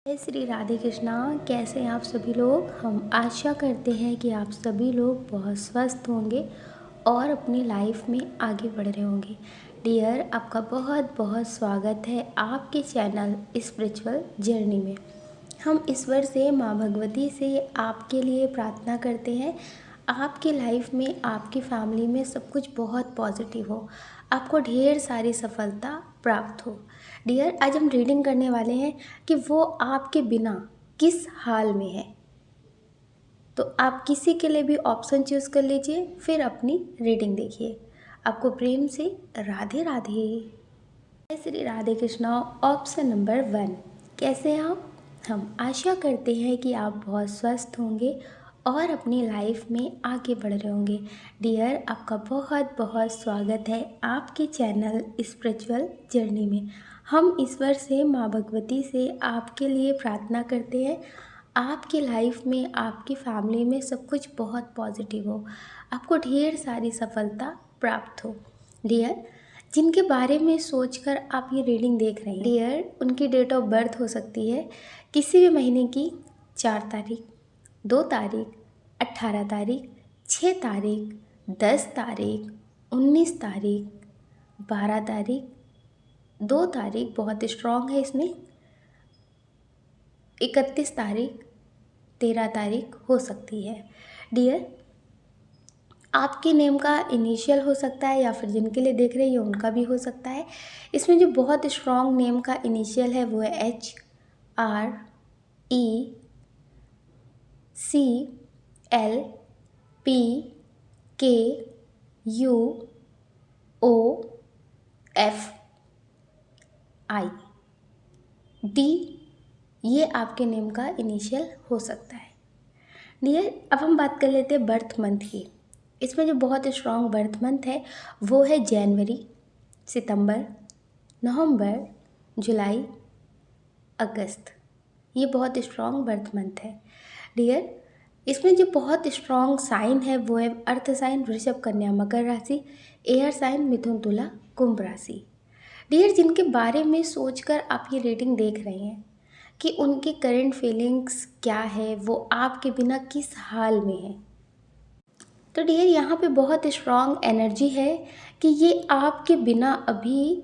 जय श्री राधे कृष्णा। कैसे हैं आप सभी लोग। हम आशा करते हैं कि आप सभी लोग बहुत स्वस्थ होंगे और अपनी लाइफ में आगे बढ़ रहे होंगे। डियर, आपका बहुत बहुत स्वागत है आपके चैनल स्पिरिचुअल जर्नी में। हम ईश्वर से, माँ भगवती से आपके लिए प्रार्थना करते हैं आपकी लाइफ में, आपकी फैमिली में सब कुछ बहुत पॉजिटिव हो, आपको ढेर सारी सफलता प्राप्त हो। डियर, आज हम रीडिंग करने वाले हैं कि वो आपके बिना किस हाल में है। तो आप किसी के लिए भी ऑप्शन चूज़ कर लीजिए, फिर अपनी रीडिंग देखिए। आपको प्रेम से राधे राधे। जय श्री राधे कृष्णा। ऑप्शन नंबर 1, कैसे हैं आप। हम आशा करते हैं कि आप बहुत स्वस्थ होंगे और अपनी लाइफ में आगे बढ़ रहे होंगे। डियर, आपका बहुत बहुत स्वागत है आपके चैनल स्पिरिचुअल जर्नी में। हम ईश्वर से, माँ भगवती से आपके लिए प्रार्थना करते हैं आपकी लाइफ में, आपकी फैमिली में सब कुछ बहुत पॉजिटिव हो, आपको ढेर सारी सफलता प्राप्त हो। डियर, जिनके बारे में सोचकर आप ये रीडिंग देख रहे हैं, डियर, उनकी डेट ऑफ बर्थ हो सकती है किसी भी महीने की 4 तारीख, 2 तारीख, 18 तारीख, 6 तारीख, 10 तारीख, 19 तारीख, 12 तारीख, 2 तारीख बहुत स्ट्रॉन्ग है इसमें, 31 तारीख, 13 तारीख हो सकती है। डियर, आपके नेम का इनिशियल हो सकता है या फिर जिनके लिए देख रहे हैं उनका भी हो सकता है। इसमें जो बहुत स्ट्रॉन्ग नेम का इनिशियल है वो है HRECLPKUOFI। डी, ये आपके नेम का इनिशियल हो सकता है। डियर, अब हम बात कर लेते हैं बर्थ मंथ की। इसमें जो बहुत स्ट्रॉन्ग बर्थ मंथ है वो है जनवरी, सितंबर, नवंबर, जुलाई, अगस्त। ये बहुत स्ट्रॉन्ग बर्थ मंथ है। डियर, इसमें जो बहुत स्ट्रॉन्ग साइन है वो है अर्थ साइन वृषभ, कन्या, मकर राशि, एयर साइन मिथुन, तुला, कुंभ राशि। डियर, जिनके बारे में सोचकर आप ये रीडिंग देख रहे हैं कि उनकी करंट फीलिंग्स क्या है, वो आपके बिना किस हाल में है, तो डियर यहाँ पे बहुत स्ट्रॉन्ग एनर्जी है कि ये आपके बिना अभी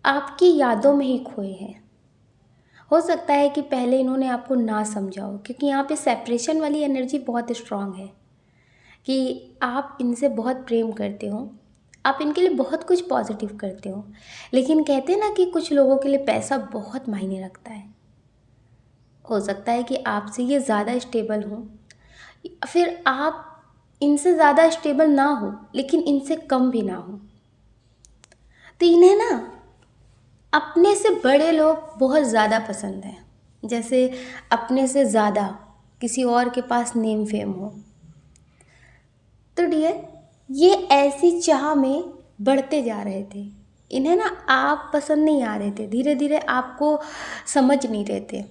आपकी यादों में ही खोए हैं। हो सकता है कि पहले इन्होंने आपको ना समझा हो, क्योंकि यहाँ पे सेपरेशन वाली एनर्जी बहुत स्ट्रॉन्ग है कि आप इनसे बहुत प्रेम करते हो, आप इनके लिए बहुत कुछ पॉजिटिव करते हो, लेकिन कहते हैं ना कि कुछ लोगों के लिए पैसा बहुत मायने रखता है। हो सकता है कि आपसे ये ज़्यादा स्टेबल हो, फिर आप इनसे ज़्यादा स्टेबल ना हो लेकिन इनसे कम भी ना हो। तो इन्हें ना अपने से बड़े लोग बहुत ज़्यादा पसंद हैं, जैसे अपने से ज़्यादा किसी और के पास नेम फेम हो। तो डियर, ये ऐसी चाह में बढ़ते जा रहे थे। इन्हें ना आप पसंद नहीं आ रहे थे, धीरे धीरे आपको समझ नहीं रहे थे।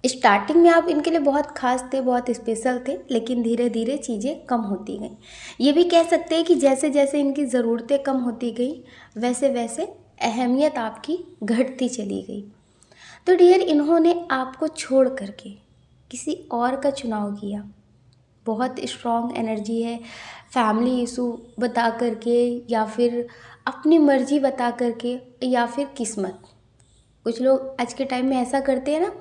स्टार्टिंग में आप इनके लिए बहुत खास थे, बहुत स्पेशल थे, लेकिन धीरे धीरे चीज़ें कम होती गई। ये भी कह सकते हैं कि जैसे जैसे इनकी ज़रूरतें कम होती गई वैसे वैसे अहमियत आपकी घटती चली गई। तो डियर, इन्होंने आपको छोड़ करके किसी और का चुनाव किया। बहुत स्ट्रॉन्ग एनर्जी है, फैमिली इशू बता करके या फिर अपनी मर्जी बता करके या फिर किस्मत। कुछ लोग आज के टाइम में ऐसा करते हैं ना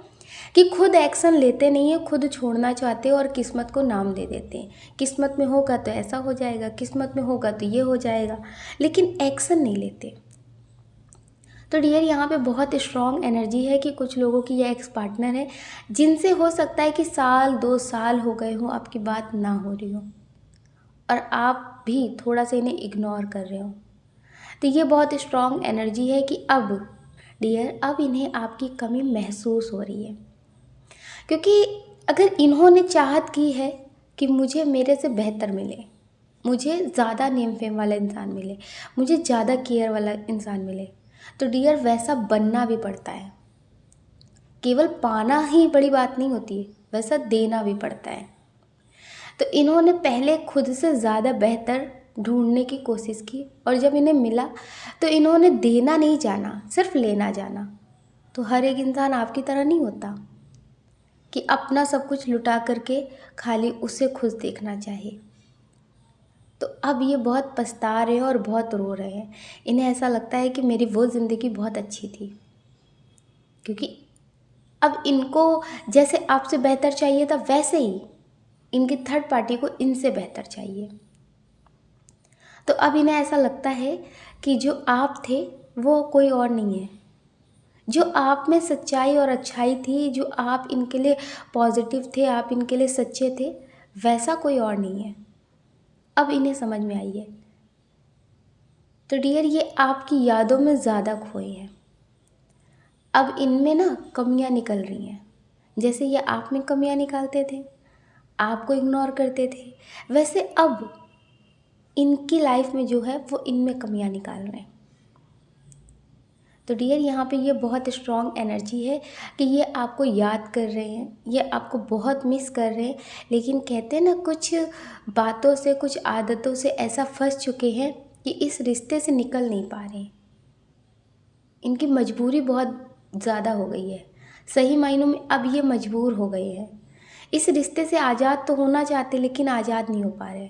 कि खुद एक्शन लेते नहीं है, खुद छोड़ना चाहते हैं और किस्मत को नाम दे देते हैं। किस्मत में होगा तो ऐसा हो जाएगा, किस्मत में होगा तो ये हो जाएगा, लेकिन एक्शन नहीं लेते। तो डियर, यहाँ पे बहुत स्ट्रॉन्ग एनर्जी है कि कुछ लोगों की ये एक्स पार्टनर है जिनसे हो सकता है कि 1-2 साल हो गए हो आपकी बात ना हो रही हो और आप भी थोड़ा सा इन्हें इग्नोर कर रहे हो। तो ये बहुत स्ट्रॉन्ग एनर्जी है कि अब डियर, अब इन्हें आपकी कमी महसूस हो रही है, क्योंकि अगर इन्होंने चाहत की है कि मुझे मेरे से बेहतर मिले, मुझे ज़्यादा नेम फेम वाला इंसान मिले, मुझे ज़्यादा केयर वाला इंसान मिले, तो डियर वैसा बनना भी पड़ता है। केवल पाना ही बड़ी बात नहीं होती है, वैसा देना भी पड़ता है। तो इन्होंने पहले खुद से ज़्यादा बेहतर ढूंढने की कोशिश की और जब इन्हें मिला तो इन्होंने देना नहीं जाना, सिर्फ लेना जाना। तो हर एक इंसान आपकी तरह नहीं होता। कि अपना सब कुछ लुटा करके खाली उसे खुश देखना चाहिए। तो अब ये बहुत पछता रहे हैं और बहुत रो रहे हैं। इन्हें ऐसा लगता है कि मेरी वो ज़िंदगी बहुत अच्छी थी, क्योंकि अब इनको जैसे आपसे बेहतर चाहिए था वैसे ही इनकी थर्ड पार्टी को इनसे बेहतर चाहिए। तो अब इन्हें ऐसा लगता है कि जो आप थे वो कोई और नहीं है, जो आप में सच्चाई और अच्छाई थी, जो आप इनके लिए पॉजिटिव थे, आप इनके लिए सच्चे थे, वैसा कोई और नहीं है। अब इन्हें समझ में आई है। तो डियर, ये आपकी यादों में ज़्यादा खोए हैं। अब इनमें ना कमियां निकल रही हैं। जैसे ये आप में कमियां निकालते थे, आपको इग्नोर करते थे, वैसे अब इनकी लाइफ में जो है वो इनमें कमियां निकाल रहे हैं। तो डियर, यहाँ पे ये बहुत स्ट्रॉन्ग एनर्जी है कि ये आपको याद कर रहे हैं, ये आपको बहुत मिस कर रहे हैं, लेकिन कहते हैं ना, कुछ बातों से, कुछ आदतों से ऐसा फंस चुके हैं कि इस रिश्ते से निकल नहीं पा रहे हैं। इनकी मजबूरी बहुत ज़्यादा हो गई है। सही मायनों में अब ये मजबूर हो गए हैं। इस रिश्ते से आज़ाद तो होना चाहते, लेकिन आज़ाद नहीं हो पा रहे।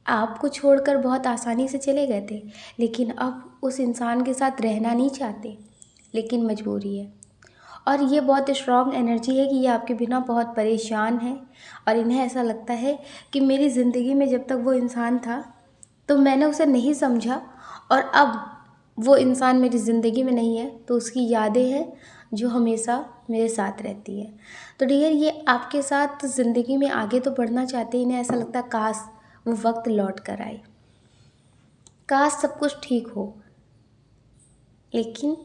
आपको छोड़कर बहुत आसानी से चले गए थे, लेकिन अब उस इंसान के साथ रहना नहीं चाहते, लेकिन मजबूरी है। और ये बहुत स्ट्रॉन्ग एनर्जी है कि ये आपके बिना बहुत परेशान है, और इन्हें ऐसा लगता है कि मेरी ज़िंदगी में जब तक वो इंसान था तो मैंने उसे नहीं समझा, और अब वो इंसान मेरी ज़िंदगी में नहीं है तो उसकी यादें हैं जो हमेशा मेरे साथ रहती है। तो डियर, ये आपके साथ ज़िंदगी में आगे तो बढ़ना चाहते हैं। इन्हें ऐसा लगता है काश वो वक्त लौट कर आए, काश सब कुछ ठीक हो, लेकिन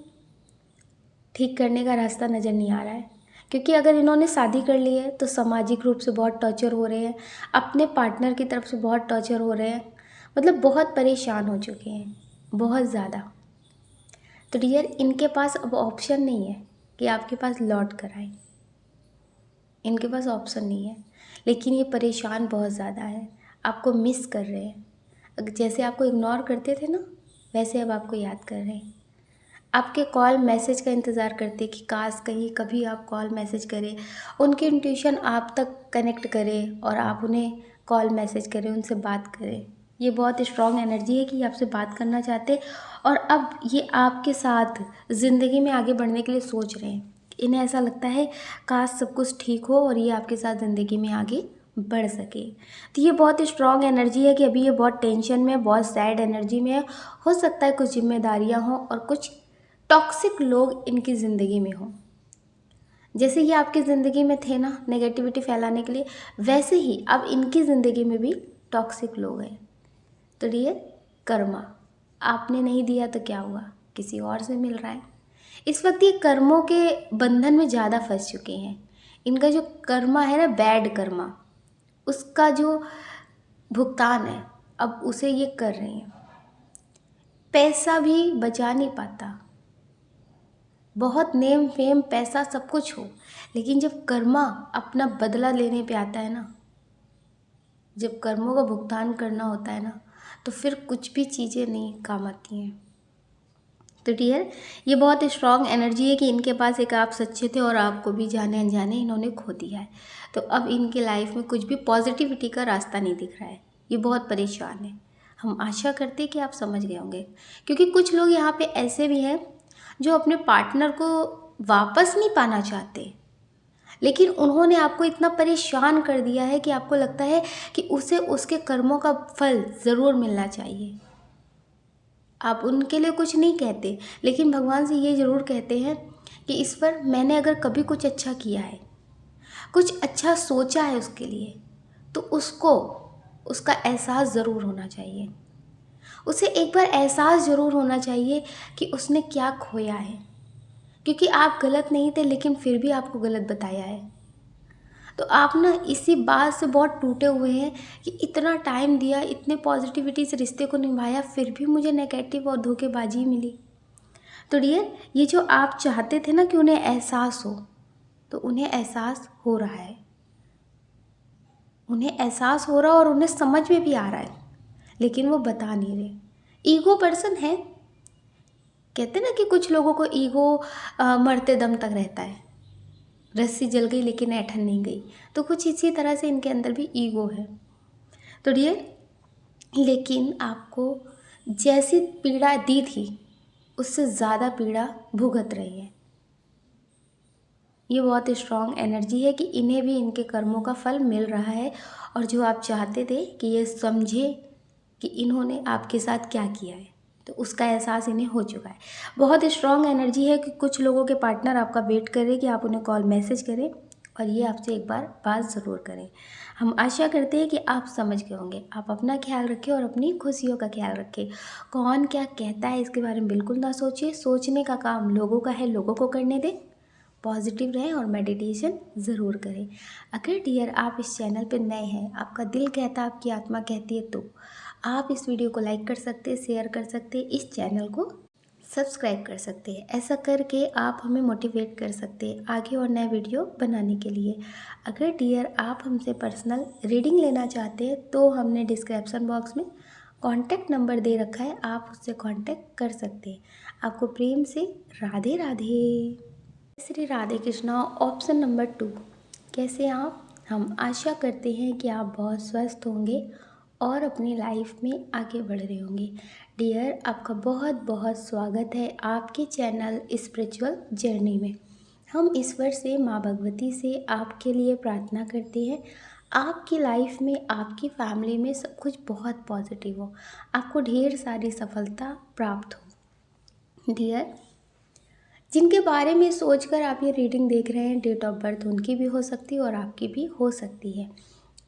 ठीक करने का रास्ता नज़र नहीं आ रहा है। क्योंकि अगर इन्होंने शादी कर ली है तो सामाजिक रूप से बहुत टॉर्चर हो रहे हैं, अपने पार्टनर की तरफ से बहुत टॉर्चर हो रहे हैं, मतलब बहुत परेशान हो चुके हैं, बहुत ज़्यादा। तो डियर, इनके पास अब ऑप्शन नहीं है कि आपके पास लौट कर आए, इनके पास ऑप्शन नहीं है, लेकिन ये परेशान बहुत ज़्यादा है, आपको मिस कर रहे हैं। जैसे आपको इग्नोर करते थे ना, वैसे अब आपको याद कर रहे हैं। आपके कॉल मैसेज का इंतज़ार करते कि काश कहीं कभी आप कॉल मैसेज करें, उनकी इंट्यूशन आप तक कनेक्ट करें और आप उन्हें कॉल मैसेज करें, उनसे बात करें। ये बहुत स्ट्रॉन्ग एनर्जी है कि ये आपसे बात करना चाहते, और अब ये आपके साथ ज़िंदगी में आगे बढ़ने के लिए सोच रहे हैं। इन्हें ऐसा लगता है काश सब कुछ ठीक हो और ये आपके साथ ज़िंदगी में आगे बढ़ सके। तो ये बहुत स्ट्रॉन्ग एनर्जी है कि अभी ये बहुत टेंशन में, बहुत सैड एनर्जी में है। हो सकता है कुछ जिम्मेदारियां हों और कुछ टॉक्सिक लोग इनकी ज़िंदगी में हों। जैसे ये आपकी ज़िंदगी में थे ना नेगेटिविटी फैलाने के लिए, वैसे ही अब इनकी ज़िंदगी में भी टॉक्सिक लोग हैं। तो डियर, कर्मा आपने नहीं दिया तो क्या हुआ, किसी और से मिल रहा है। इस वक्त ये कर्मों के बंधन में ज़्यादा फंस चुके हैं। इनका जो कर्मा है ना, बैड कर्मा, उसका जो भुगतान है अब उसे ये कर रहे हैं। पैसा भी बचा नहीं पाता, बहुत नेम फेम पैसा सब कुछ हो, लेकिन जब कर्मा अपना बदला लेने पे आता है ना, जब कर्मों का भुगतान करना होता है ना, तो फिर कुछ भी चीज़ें नहीं काम आती हैं। तो डियर, ये बहुत स्ट्रॉन्ग एनर्जी है कि इनके पास एक आप सच्चे थे और आपको भी जाने अनजाने इन्होंने खो दिया है। तो अब इनके लाइफ में कुछ भी पॉजिटिविटी का रास्ता नहीं दिख रहा है, ये बहुत परेशान है। हम आशा करते हैं कि आप समझ गए होंगे, क्योंकि कुछ लोग यहाँ पे ऐसे भी हैं जो अपने पार्टनर को वापस नहीं पाना चाहते, लेकिन उन्होंने आपको इतना परेशान कर दिया है कि आपको लगता है कि उसे उसके कर्मों का फल ज़रूर मिलना चाहिए। आप उनके लिए कुछ नहीं कहते, लेकिन भगवान से ये ज़रूर कहते हैं कि ईश्वर, मैंने अगर कभी कुछ अच्छा किया है, कुछ अच्छा सोचा है उसके लिए, तो उसको उसका एहसास ज़रूर होना चाहिए। उसे एक बार एहसास ज़रूर होना चाहिए कि उसने क्या खोया है, क्योंकि आप गलत नहीं थे, लेकिन फिर भी आपको गलत बताया है। तो आप ना इसी बात से बहुत टूटे हुए हैं कि इतना टाइम दिया, इतने पॉजिटिविटी से रिश्ते को निभाया, फिर भी मुझे नेगेटिव और धोखेबाजी मिली। तो डियर, ये जो आप चाहते थे ना कि उन्हें एहसास हो, तो उन्हें एहसास हो रहा है, उन्हें एहसास हो रहा है और उन्हें समझ में भी आ रहा है, लेकिन वो बता नहीं रहे। ईगो पर्सन है, कहते ना कि कुछ लोगों को ईगो मरते दम तक रहता है। रस्सी जल गई लेकिन ऐंठन नहीं गई। तो कुछ इसी तरह से इनके अंदर भी ईगो है। तो डियर, लेकिन आपको जैसी पीड़ा दी थी उससे ज़्यादा पीड़ा भुगत रही है। ये बहुत स्ट्रॉन्ग एनर्जी है कि इन्हें भी इनके कर्मों का फल मिल रहा है, और जो आप चाहते थे कि ये समझे कि इन्होंने आपके साथ क्या किया है, तो उसका एहसास इन्हें हो चुका है। बहुत स्ट्रॉन्ग एनर्जी है कि कुछ लोगों के पार्टनर आपका वेट कर रहे कि आप उन्हें कॉल मैसेज करें और ये आपसे एक बार बात ज़रूर करें। हम आशा करते हैं कि आप समझ गए होंगे। आप अपना ख्याल रखें और अपनी खुशियों का ख्याल रखें। कौन क्या कहता है इसके बारे में बिल्कुल ना सोचिए। सोचने का काम लोगों का है, लोगों को करने दें। पॉजिटिव रहें और मेडिटेशन ज़रूर करें। अगर डियर आप इस चैनल पर नए हैं, आपका दिल कहता है, आपकी आत्मा कहती है, तो आप इस वीडियो को लाइक कर सकते हैं, शेयर कर सकते हैं, इस चैनल को सब्सक्राइब कर सकते हैं। ऐसा करके आप हमें मोटिवेट कर सकते हैं आगे और नए वीडियो बनाने के लिए। अगर डियर आप हमसे पर्सनल रीडिंग लेना चाहते हैं तो हमने डिस्क्रिप्शन बॉक्स में कॉन्टैक्ट नंबर दे रखा है, आप उससे कॉन्टैक्ट कर सकते हैं। आपको प्रेम से राधे राधे। श्री राधे कृष्णा। ऑप्शन नंबर 2, कैसे आप? हम आशा करते हैं कि आप बहुत स्वस्थ होंगे और अपनी लाइफ में आगे बढ़ रहे होंगे। डियर, आपका बहुत बहुत स्वागत है आपके चैनल स्पिरिचुअल जर्नी में। हम ईश्वर से, माँ भगवती से आपके लिए प्रार्थना करते हैं आपकी लाइफ में, आपकी फैमिली में सब कुछ बहुत पॉजिटिव हो, आपको ढेर सारी सफलता प्राप्त हो। डियर, जिनके बारे में सोचकर आप ये रीडिंग देख रहे हैं, डेट ऑफ बर्थ उनकी भी हो सकती है और आपकी भी हो सकती है।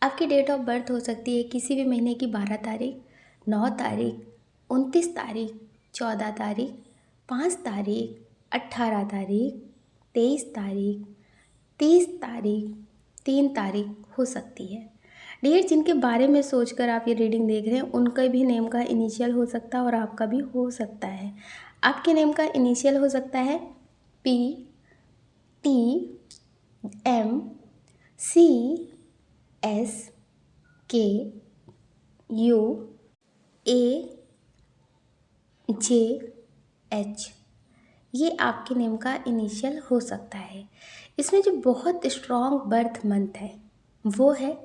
आपकी डेट ऑफ बर्थ हो सकती है किसी भी महीने की 12 तारीख, 9 तारीख, 29 तारीख, 14 तारीख, 5 तारीख, 18 तारीख, 23 तारीख, 30 तारीख, 3 तारीख हो सकती है। डियर, जिनके बारे में सोचकर आप ये रीडिंग देख रहे हैं उनका भी नेम का इनिशियल हो सकता है और आपका भी हो सकता है। आपके नेम का इनिशियल हो सकता है P, T, M, C, S, K, U, A, J, H। ये आपके नेम का इनिशियल हो सकता है। इसमें जो बहुत स्ट्रॉन्ग बर्थ मंथ है वो है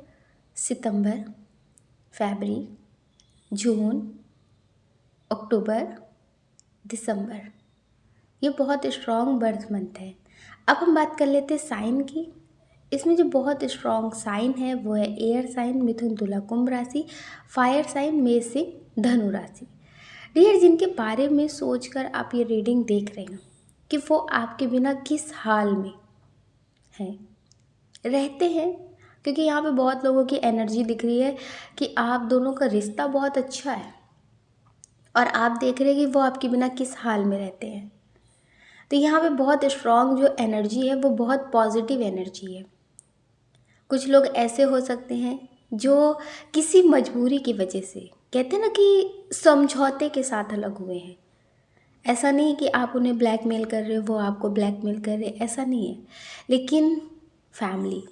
सितंबर, फरवरी, जून, अक्टूबर, दिसंबर। ये बहुत स्ट्रॉन्ग बर्थ मंथ है। अब हम बात कर लेते हैं साइन की। इसमें जो बहुत स्ट्रॉन्ग साइन है वो है एयर साइन, मिथुन, तुला, कुंभ राशि, फायर साइन, मेष, सिंह, धनु राशि। डियर, जिनके बारे में सोचकर आप ये रीडिंग देख रहे हैं कि वो आपके बिना किस हाल में हैं, रहते हैं, क्योंकि यहाँ पे बहुत लोगों की एनर्जी दिख रही है कि आप दोनों का रिश्ता बहुत अच्छा है और आप देख रहे हैं कि वो आपके बिना किस हाल में रहते हैं। तो यहाँ पे बहुत स्ट्रॉन्ग जो एनर्जी है वो बहुत पॉजिटिव एनर्जी है। कुछ लोग ऐसे हो सकते हैं जो किसी मजबूरी की वजह से, कहते हैं ना कि समझौते के साथ अलग हुए हैं। ऐसा नहीं कि आप उन्हें ब्लैकमेल कर रहे हो, वो आपको ब्लैकमेल कर रहे, ऐसा नहीं है। लेकिन फैमिली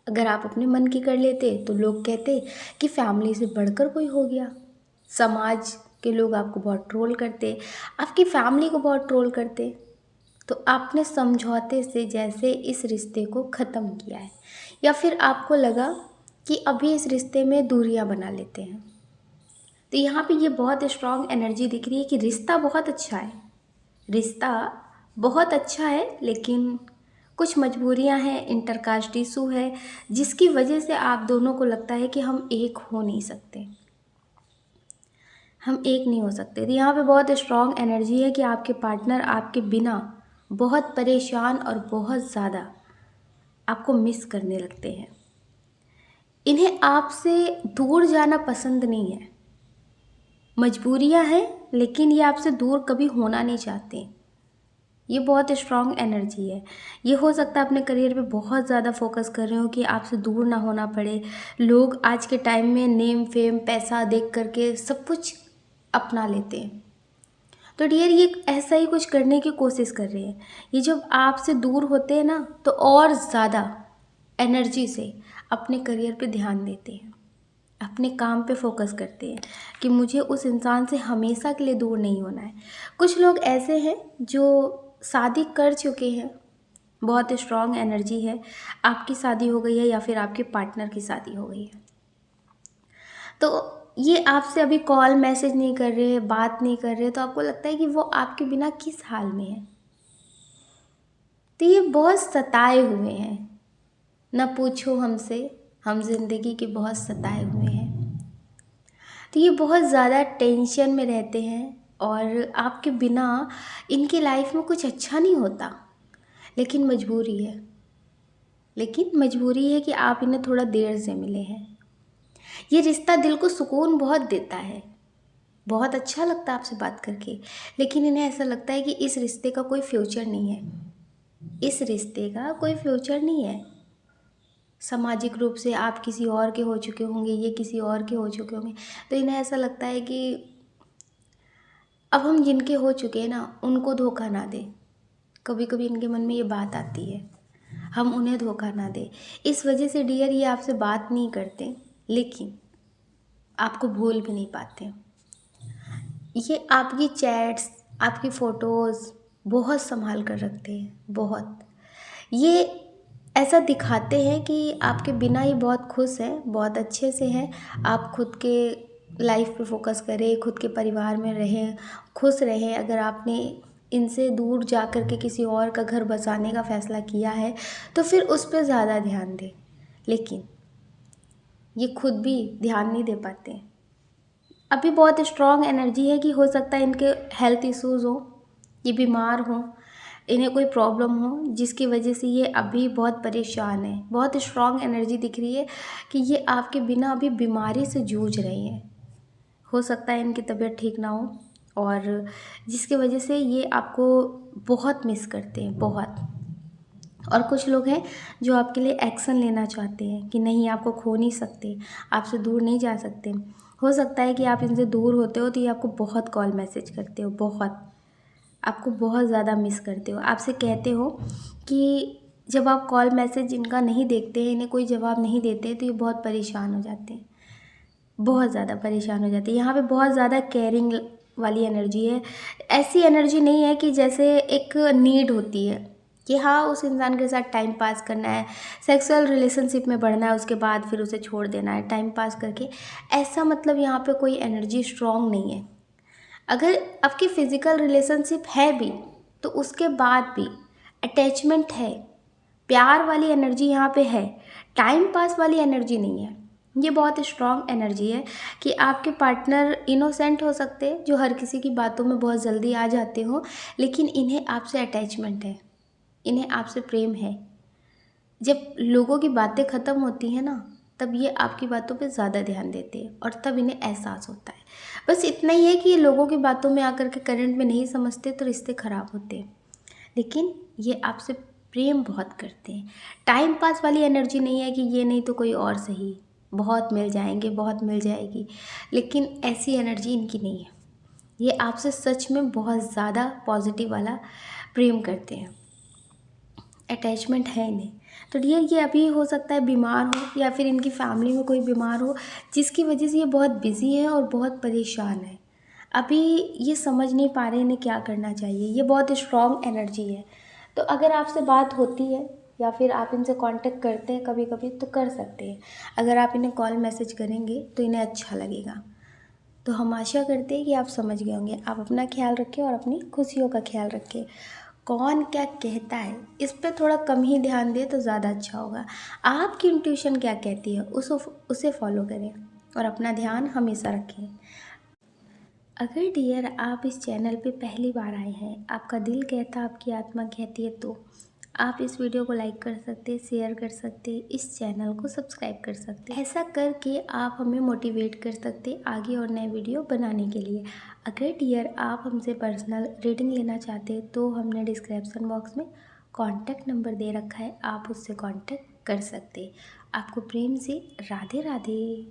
अगर आप अपने मन की कर लेते तो लोग कहते कि फैमिली से बढ़कर कोई हो गया। समाज के लोग आपको बहुत ट्रोल करते, आपकी फैमिली को बहुत ट्रोल करते। तो आपने समझौते से जैसे इस रिश्ते को ख़त्म किया है, या फिर आपको लगा कि अभी इस रिश्ते में दूरियां बना लेते हैं। तो यहाँ पे ये बहुत स्ट्रॉन्ग एनर्जी दिख रही है कि रिश्ता बहुत अच्छा है, रिश्ता बहुत अच्छा है, लेकिन कुछ मजबूरियां हैं, इंटरकास्ट इशू है, जिसकी वजह से आप दोनों को लगता है कि हम एक हो नहीं सकते, हम एक नहीं हो सकते। तो यहाँ पे बहुत स्ट्रॉन्ग एनर्जी है कि आपके पार्टनर आपके बिना बहुत परेशान और बहुत ज़्यादा आपको मिस करने लगते हैं। इन्हें आपसे दूर जाना पसंद नहीं है, मजबूरियां हैं, लेकिन ये आपसे दूर कभी होना नहीं चाहते। ये बहुत स्ट्रॉन्ग एनर्जी है। ये हो सकता है अपने करियर पे बहुत ज़्यादा फोकस कर रहे हो कि आपसे दूर ना होना पड़े। लोग आज के टाइम में नेम, फेम, पैसा देख करके सब कुछ अपना लेते हैं। तो डियर, ये ऐसा ही कुछ करने की कोशिश कर रहे हैं। ये जब आपसे दूर होते हैं ना तो और ज़्यादा एनर्जी से अपने करियर पे ध्यान देते हैं, अपने काम पे फोकस करते हैं कि मुझे उस इंसान से हमेशा के लिए दूर नहीं होना है। कुछ लोग ऐसे हैं जो शादी कर चुके हैं, बहुत स्ट्रॉन्ग एनर्जी है। आपकी शादी हो गई है या फिर आपके पार्टनर की शादी हो गई है, तो ये आपसे अभी कॉल मैसेज नहीं कर रहे, बात नहीं कर रहे, तो आपको लगता है कि वो आपके बिना किस हाल में है। तो ये बहुत सताए हुए हैं, न पूछो हमसे, हम जिंदगी के बहुत सताए हुए हैं। तो ये बहुत ज़्यादा टेंशन में रहते हैं और आपके बिना इनकी लाइफ में कुछ अच्छा नहीं होता, लेकिन मजबूरी है। कि आप इन्हें थोड़ा देर से मिले हैं। ये रिश्ता दिल को सुकून बहुत देता है, बहुत अच्छा लगता है आपसे बात करके, लेकिन इन्हें ऐसा लगता है कि इस रिश्ते का कोई फ्यूचर नहीं है। इस रिश्ते का कोई फ्यूचर नहीं है। सामाजिक रूप से आप किसी और के हो चुके होंगे, ये किसी और के हो चुके होंगे, तो इन्हें ऐसा लगता है कि अब हम जिनके हो चुके हैं ना, उनको धोखा ना दें। कभी कभी इनके मन में ये बात आती है, हम उन्हें धोखा ना दें। इस वजह से डियर ये आपसे बात नहीं करते, लेकिन आपको भूल भी नहीं पाते। ये आपकी चैट्स, आपकी फ़ोटोज़ बहुत संभाल कर रखते हैं, बहुत। ये ऐसा दिखाते हैं कि आपके बिना ये बहुत खुश हैं, बहुत अच्छे से हैं। आप खुद के लाइफ पे फोकस करें, खुद के परिवार में रहें, खुश रहें। अगर आपने इनसे दूर जा कर के किसी और का घर बसाने का फ़ैसला किया है, तो फिर उस पे ज़्यादा ध्यान दें। लेकिन ये खुद भी ध्यान नहीं दे पाते हैं। अभी बहुत स्ट्रॉन्ग एनर्जी है कि हो सकता है इनके हेल्थ इश्यूज़ हो, ये बीमार हों, इन्हें कोई प्रॉब्लम हो जिसकी वजह से ये अभी बहुत परेशान है। बहुत स्ट्रॉन्ग एनर्जी दिख रही है कि ये आपके बिना अभी बीमारी से जूझ रहे हैं। हो सकता है इनकी तबीयत ठीक ना हो, और जिसकी वजह से ये आपको बहुत मिस करते हैं, बहुत। और कुछ लोग हैं जो आपके लिए एक्शन लेना चाहते हैं कि नहीं, आपको खो नहीं सकते, आपसे दूर नहीं जा सकते। हो सकता है कि आप इनसे दूर होते हो तो ये आपको बहुत कॉल मैसेज करते हो, बहुत, आपको बहुत ज़्यादा मिस करते हो। आपसे कहते हो कि जब आप कॉल मैसेज इनका नहीं देखते हैं, इन्हें कोई जवाब नहीं देते, तो ये बहुत परेशान हो जाते हैं, बहुत ज़्यादा परेशान हो जाते हैं। यहाँ पे बहुत ज़्यादा केयरिंग वाली एनर्जी है। ऐसी एनर्जी नहीं है कि जैसे एक नीड होती है कि हाँ, उस इंसान के साथ टाइम पास करना है, सेक्सुअल रिलेशनशिप में बढ़ना है, उसके बाद फिर उसे छोड़ देना है टाइम पास करके। ऐसा मतलब यहाँ पे कोई एनर्जी स्ट्रॉन्ग नहीं है। अगर आपकी फ़िज़िकल रिलेशनशिप है भी, तो उसके बाद भी अटैचमेंट है, प्यार वाली एनर्जी यहाँ पे है, टाइम पास वाली एनर्जी नहीं है। ये बहुत स्ट्रॉन्ग एनर्जी है कि आपके पार्टनर इनोसेंट हो सकते हैं, जो हर किसी की बातों में बहुत जल्दी आ जाते हो, लेकिन इन्हें आपसे अटैचमेंट है, इन्हें आपसे प्रेम है। जब लोगों की बातें ख़त्म होती हैं ना, तब ये आपकी बातों पे ज़्यादा ध्यान देते हैं और तब इन्हें एहसास होता है। बस इतना ही है कि ये लोगों की बातों में आकर के करंट में नहीं समझते, तो रिश्ते ख़राब होते हैं। लेकिन ये आपसे प्रेम बहुत करते हैं। टाइम पास वाली एनर्जी नहीं है कि ये नहीं तो कोई और सही, बहुत मिल जाएंगे, बहुत मिल जाएगी, लेकिन ऐसी एनर्जी इनकी नहीं है। ये आपसे सच में बहुत ज़्यादा पॉजिटिव वाला प्रेम करते हैं, अटैचमेंट है इन्हें। तो ये अभी हो सकता है बीमार हो, या फिर इनकी फैमिली में कोई बीमार हो, जिसकी वजह से ये बहुत बिज़ी है और बहुत परेशान है। अभी ये समझ नहीं पा रहे इन्हें क्या करना चाहिए। ये बहुत स्ट्रॉन्ग एनर्जी है। तो अगर आपसे बात होती है या फिर आप इनसे कांटेक्ट करते हैं कभी कभी, तो कर सकते हैं। अगर आप इन्हें कॉल मैसेज करेंगे तो इन्हें अच्छा लगेगा। तो हम आशा करते हैं कि आप समझ गए होंगे। आप अपना ख्याल रखें और अपनी खुशियों का ख्याल रखें। कौन क्या कहता है इस पे थोड़ा कम ही ध्यान दें तो ज़्यादा अच्छा होगा। आपकी इंट्यूशन क्या कहती है उसे फॉलो करें और अपना ध्यान हमेशा रखें। अगर डियर आप इस चैनल पे पहली बार आए हैं, आपका दिल कहता, आपकी आत्मा कहती है, तो आप इस वीडियो को लाइक कर सकते, शेयर कर सकते, इस चैनल को सब्सक्राइब कर सकते। ऐसा करके आप हमें मोटिवेट कर सकते आगे और नए वीडियो बनाने के लिए। अगर डियर आप हमसे पर्सनल रीडिंग लेना चाहते हैं, तो हमने डिस्क्रिप्शन बॉक्स में कॉन्टैक्ट नंबर दे रखा है, आप उससे कॉन्टैक्ट कर सकते। आपको प्रेम से राधे राधे।